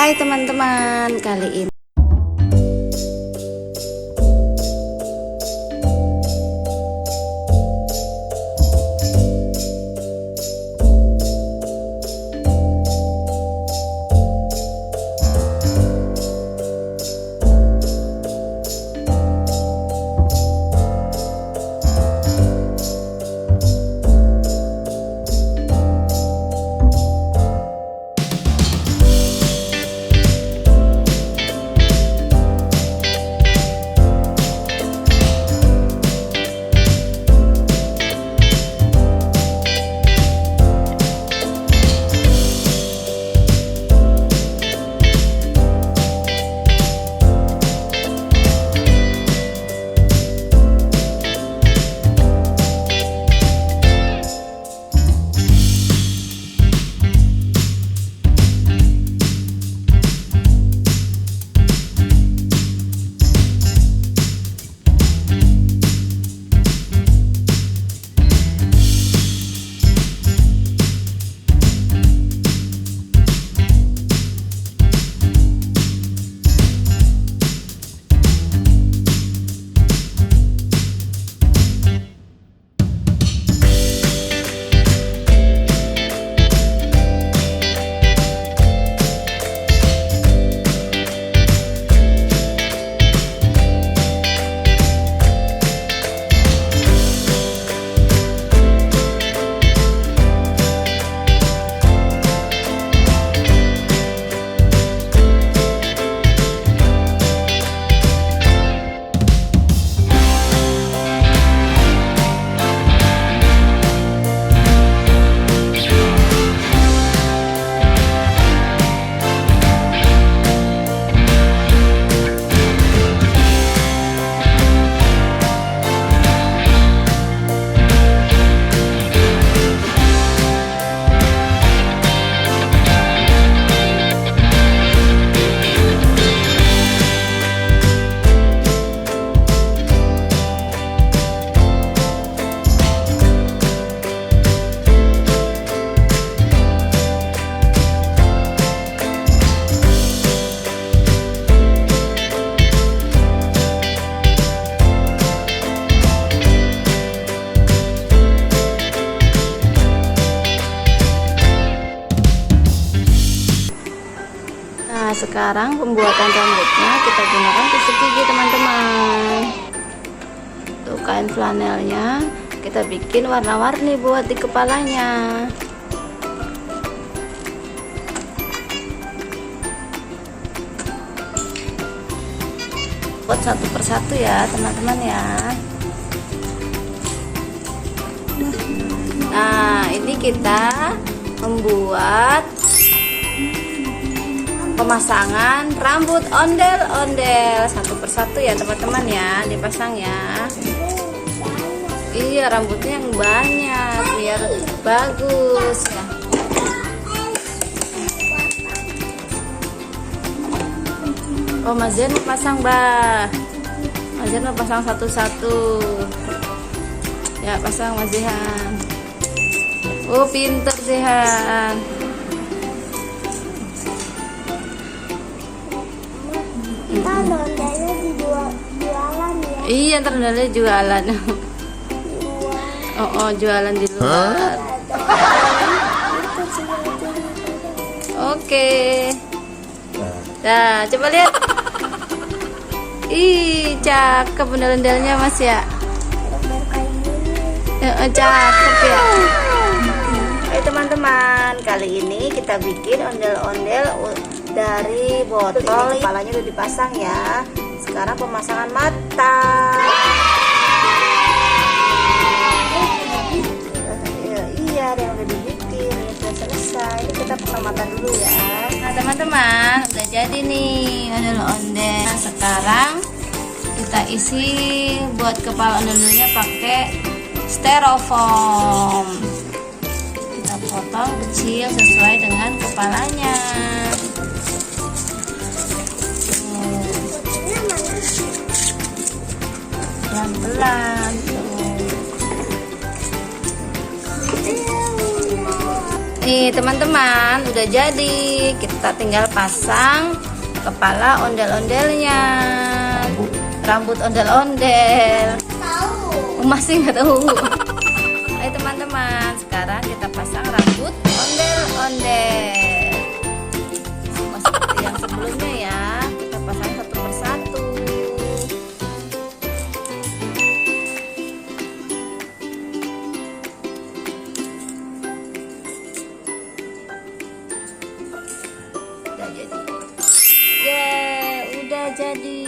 Hai teman-teman, kali ini sekarang pembuatan rambutnya kita gunakan tusuk gigi teman-teman. Tuh kain flanelnya kita bikin warna-warni buat di kepalanya. Buat satu persatu ya teman-teman ya. Nah ini kita membuat pemasangan rambut ondel-ondel satu persatu ya teman-teman ya, dipasang ya. Iya, rambutnya yang banyak biar bagus ya. Oh, Mas Zen mau pasang, Bah. Mas Zen mau pasang satu-satu. Ya, pasang Mas Zehan. Oh, pinter Zehan. Ntar ondalnya jualan ya. Iya, ntar ondalnya jualan. Oh, jualan di luar. Oke. Nah, coba lihat. Ih, cakep ondel-ondelnya Mas ya. Cakep ya. Hai teman-teman, kali ini kita bikin ondel-ondel dari botol. Kepalanya udah dipasang ya. Sekarang pemasangan mata. Iya, ada yang udah dibikin. Ini sudah selesai. Ini kita pasang mata dulu ya. Nah teman-teman, udah jadi nih ondel-ondel. Nah, sekarang kita isi buat kepala ondel-ondelnya pakai styrofoam. Kita potong kecil sesuai dengan kepalanya. Pelan-pelan tuh. Nih teman-teman, udah jadi. Kita tinggal pasang kepala ondel-ondelnya, rambut ondel-ondel. Tahu. Masih nggak tahu. Ayo teman-teman, sekarang kita pasang rambut ondel-ondel. Sama seperti yang sebelumnya ya, kita pasang satu persatu. Udah jadi. Yeay, udah jadi.